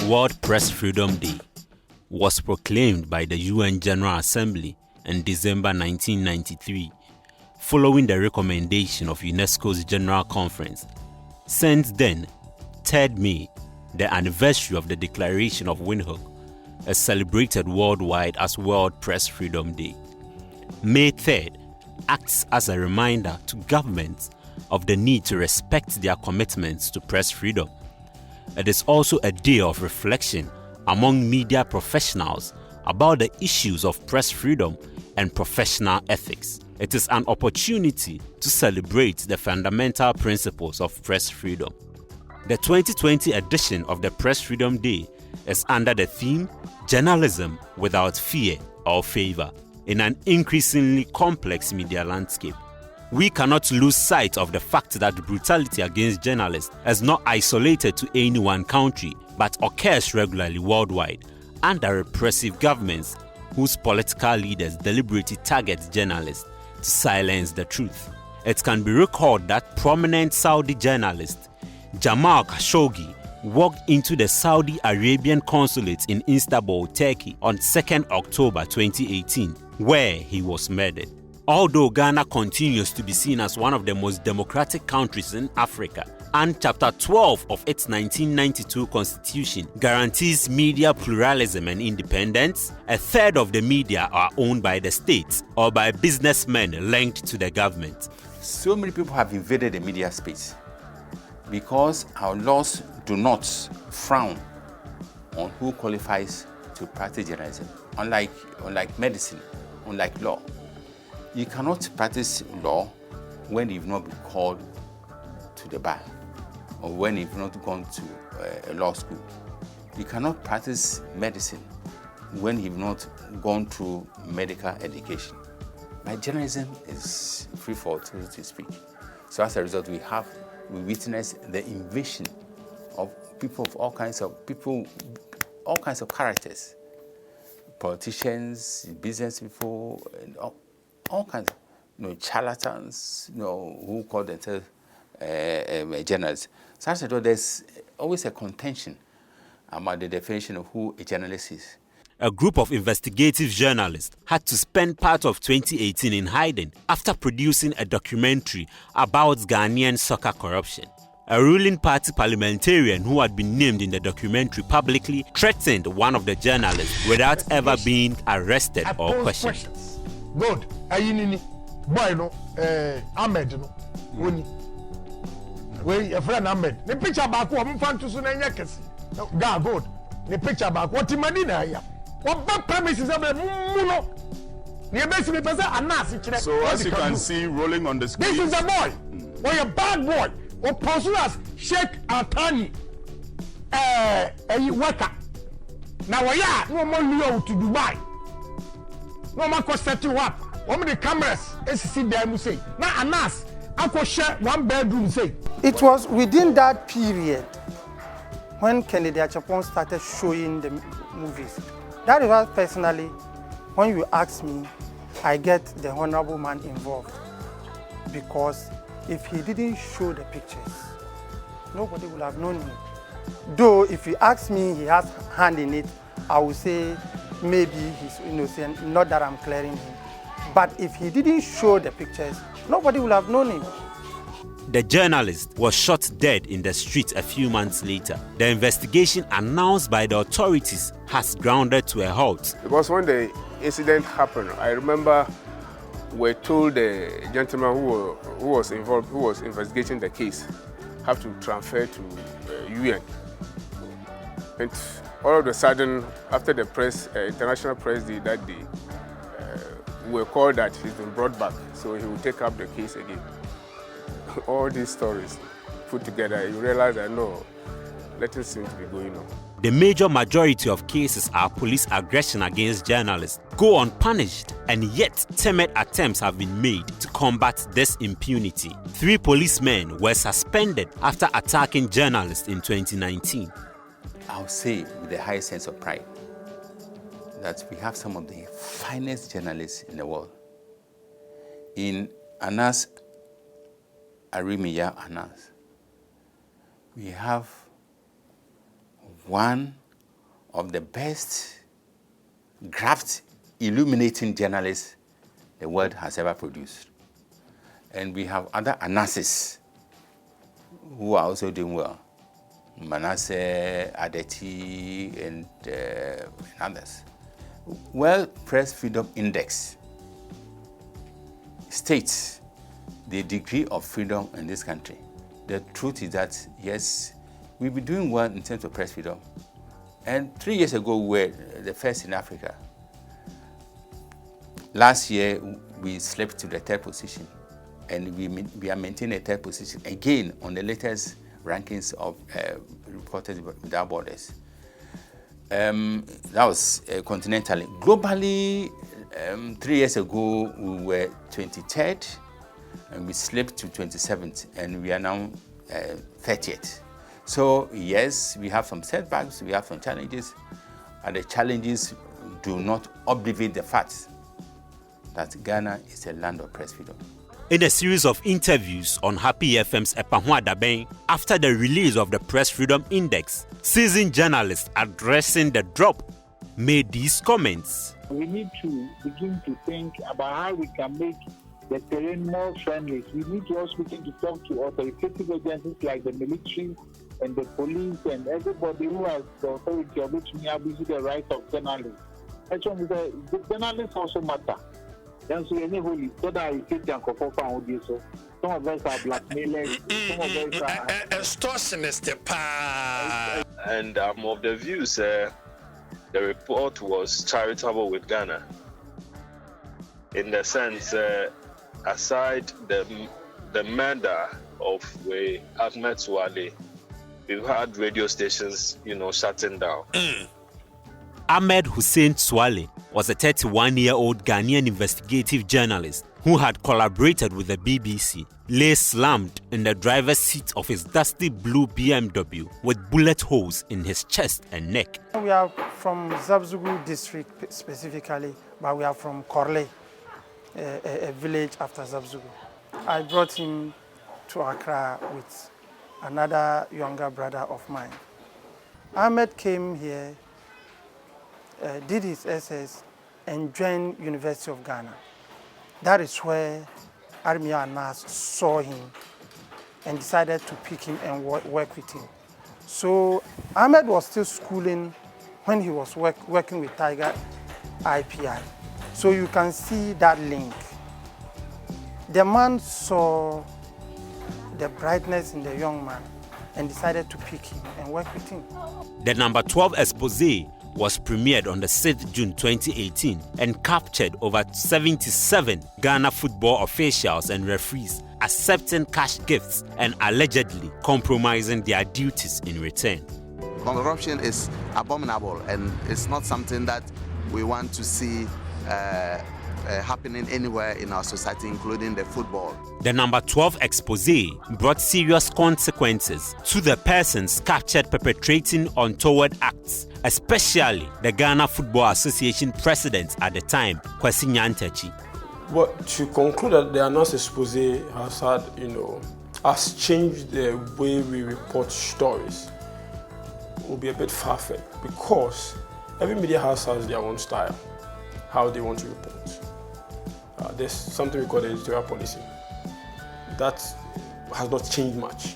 World Press Freedom Day was proclaimed by the UN General Assembly in December 1993, following the recommendation of UNESCO's General Conference. Since then, 3rd May, the anniversary of the Declaration of Windhoek, is celebrated worldwide as World Press Freedom Day. May 3rd acts as a reminder to governments of the need to respect their commitments to press freedom. It is also a day of reflection among media professionals about the issues of press freedom and professional ethics. It is an opportunity to celebrate the fundamental principles of press freedom. The 2020 edition of the Press Freedom Day is under the theme Journalism Without Fear or Favor in an increasingly complex media landscape. We cannot lose sight of the fact that brutality against journalists is not isolated to any one country, but occurs regularly worldwide under repressive governments whose political leaders deliberately target journalists to silence the truth. It can be recalled that prominent Saudi journalist Jamal Khashoggi walked into the Saudi Arabian consulate in Istanbul, Turkey on 2nd October 2018, where he was murdered. Although Ghana continues to be seen as one of the most democratic countries in Africa, and Chapter 12 of its 1992 Constitution guarantees media pluralism and independence, a third of the media are owned by the state or by businessmen linked to the government. So many people have invaded the media space because our laws do not frown on who qualifies to practice journalism. Unlike medicine, unlike law. You cannot practice law when you've not been called to the bar or when you've not gone to a law school. You cannot practice medicine when you've not gone through medical education. My journalism is free for so to speak. So as a result, we witness the invasion of people of all kinds of characters, politicians, business people, and all kinds of charlatans, who call themselves journalists. So as a result, there's always a contention about the definition of who a journalist is. A group of investigative journalists had to spend part of 2018 in hiding after producing a documentary about Ghanaian soccer corruption. A ruling party parliamentarian who had been named in the documentary publicly threatened one of the journalists without ever being arrested or questioned. Good. Boy, no, Ahmed, no, Woni. Wait, a friend Ahmed. The picture back, I'm fan to Sunayakes. God, good. The picture back, what Timadina, what bad premises of the Muno. So, as you can see, rolling on the screen. This is a boy, or a bad boy, or Posulas, Sheikh Altani, a worker. Now, no more Leo to Dubai. No man could set you up. One of the cameras is see them say. Now Anas, I could share one bedroom say. It was within that period when Kennedy Achapon started showing the movies. That is why personally, when you ask me, I get the honorable man involved. Because if he didn't show the pictures, nobody would have known him. Though if you ask me, he has hand in it, I would say maybe he's innocent, not that I'm clearing him. But if he didn't show the pictures, nobody would have known him. The journalist was shot dead in the street a few months later. The investigation announced by the authorities has grounded to a halt. Because when the incident happened, I remember we told the gentleman who was involved, who was investigating the case, have to transfer to UN. And all of a sudden, after the press, international press day that day, we were called that he's been brought back, so he will take up the case again. All these stories put together, you realize that no, nothing seems to be going on. The major majority of cases are police aggression against journalists go unpunished, and yet timid attempts have been made to combat this impunity. 3 policemen were suspended after attacking journalists in 2019. I'll say with the highest sense of pride that we have some of the finest journalists in the world. In Anas Arimiya Anas, we have one of the best graft illuminating journalists the world has ever produced. And we have other analysts who are also doing well. Manasseh, Adeti, and others. Well, Press Freedom Index states the degree of freedom in this country. The truth is that, yes, we've been doing well in terms of press freedom. And 3 years ago, we were the first in Africa. Last year, we slipped to the third position. And we are maintaining a third position again on the latest rankings of Reporters Without Borders. That was continentally. Globally, 3 years ago, we were 23rd, and we slipped to 27th, and we are now 30th. So yes, we have some setbacks, we have some challenges, and the challenges do not obviate the fact that Ghana is a land of press freedom. In a series of interviews on Happy FM's Epahua Daben, after the release of the Press Freedom Index, seasoned journalists addressing the drop made these comments. We need to begin to think about how we can make the terrain more friendly. We need to also begin to talk to authoritative agencies like the military and the police and everybody who has the authority of which we have the rights of journalists. Actually, the journalists also matter. Then so anybody so that you take them for found so some of us are blackmailers, some of us are extortionists. And I'm of the views the report was charitable with Ghana. In the sense, aside the murder of Ahmed Suale, we've had radio stations, shutting down. Ahmed Hussein Suale was a 31-year-old Ghanaian investigative journalist who had collaborated with the BBC, lay slammed in the driver's seat of his dusty blue BMW with bullet holes in his chest and neck. We are from Zabzugu district specifically, but we are from Korle, a village after Zabzugu. I brought him to Accra with another younger brother of mine. Ahmed came here, did his SS, and joined University of Ghana. That is where Armia Anas saw him and decided to pick him and work with him. So Ahmed was still schooling when he was working with Tiger IPI. So you can see that link. The man saw the brightness in the young man and decided to pick him and work with him. The number 12 expose was premiered on the 6th June 2018 and captured over 77 Ghana football officials and referees accepting cash gifts and allegedly compromising their duties in return. Corruption is abominable, and it's not something that we want to see happening anywhere in our society, including the football. The number 12 expose brought serious consequences to the persons captured perpetrating untoward acts, especially the Ghana Football Association president at the time, Kwesi Nyantakyi. But to conclude that the Anas expose has changed the way we report stories will be a bit far-fetched, because every media house has their own style, how they want to report. There's something we call the editorial policy. That has not changed much.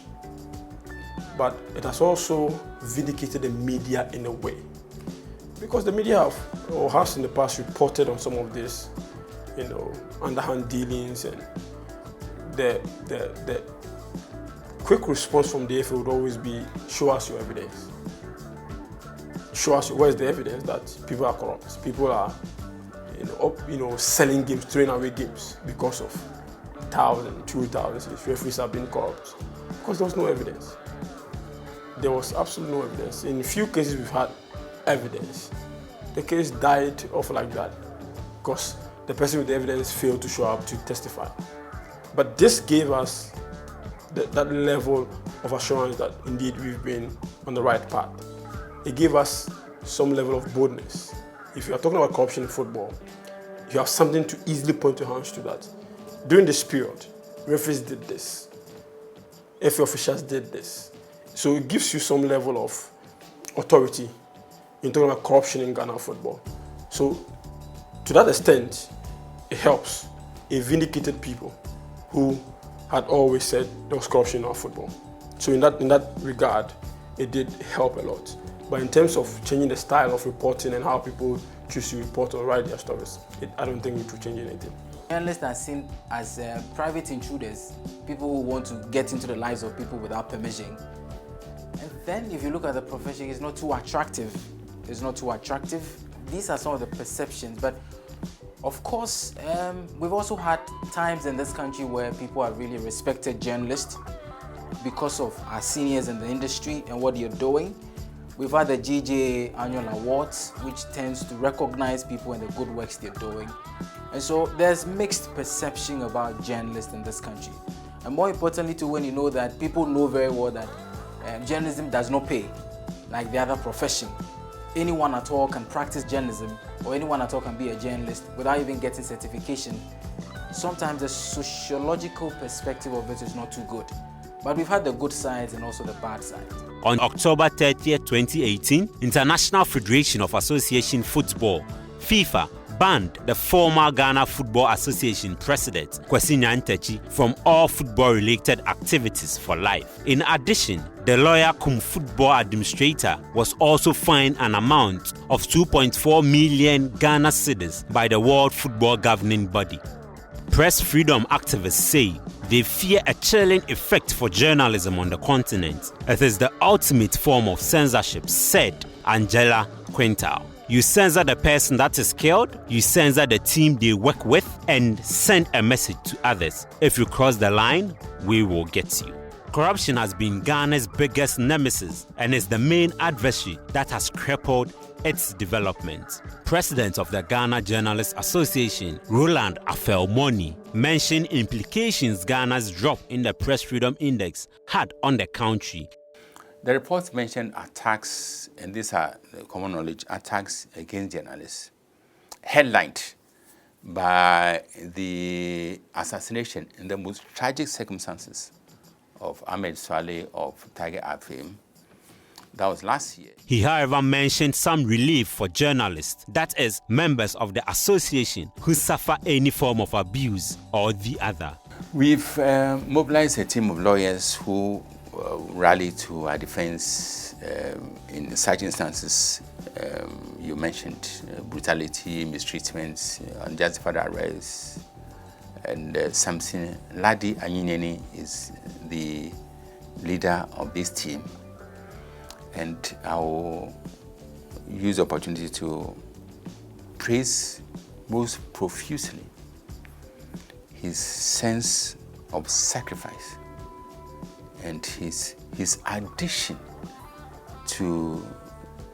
But it has also vindicated the media in a way. Because the media has in the past reported on some of this, underhand dealings, and the quick response from the FA would always be, show us your evidence. Show us where's the evidence that people are corrupt. People are selling games, throwing away games because of 1,000, 2,000 referees have been corrupt. Because there was no evidence. There was absolutely no evidence. In a few cases we've had evidence. The case died off like that because the person with the evidence failed to show up to testify. But this gave us that level of assurance that indeed we've been on the right path. It gave us some level of boldness. If you are talking about corruption in football, you have something to easily point your hands to that. During this period, referees did this, FA officials did this. So it gives you some level of authority in talking about corruption in Ghana football. So to that extent, it helps. It vindicated people who had always said there was corruption in our football. So in that regard, it did help a lot. But in terms of changing the style of reporting and how people choose to report or write their stories, I don't think it will change anything. Journalists are seen as private intruders, people who want to get into the lives of people without permission. And then if you look at the profession, it's not too attractive. It's not too attractive. These are some of the perceptions. But of course, we've also had times in this country where people have really respected journalists because of our seniors in the industry and what you're doing. We've had the GJ annual awards, which tends to recognize people and the good works they're doing. And so there's mixed perception about journalists in this country. And more importantly too, when you know that people know very well that journalism does not pay like the other profession. Anyone at all can practice journalism, or anyone at all can be a journalist without even getting certification. Sometimes the sociological perspective of it is not too good. But we've had the good sides and also the bad sides. On October 30th, 2018, International Federation of Association Football, FIFA, banned the former Ghana Football Association president, Kwesi Nyantakyi, from all football-related activities for life. In addition, the lawyer cum football administrator was also fined an amount of 2.4 million Ghana cedis by the World Football Governing Body. Press freedom activists say they fear a chilling effect for journalism on the continent. It is the ultimate form of censorship, said Angela Quintal. You censor the person that is killed, you censor the team they work with, and send a message to others. If you cross the line, we will get you. Corruption has been Ghana's biggest nemesis and is the main adversary that has crippled its development. President of the Ghana Journalists Association, Roland Afelmoni, mentioned implications Ghana's drop in the Press Freedom Index had on the country. The reports mentioned attacks, and these are common knowledge, attacks against journalists, headlined by the assassination in the most tragic circumstances of Ahmed Saleh of Tiger Afim. That was last year. He, however, mentioned some relief for journalists, that is, members of the association who suffer any form of abuse or the other. We've mobilized a team of lawyers who rally to our defense in such instances. You mentioned brutality, mistreatment, unjustified arrests, and Samson Ladi Anyineni is the leader of this team. And I will use the opportunity to praise most profusely his sense of sacrifice and his addition to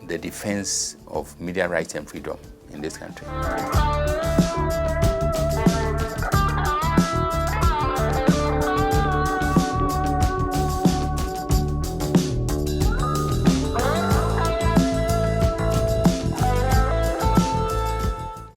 the defense of media rights and freedom in this country.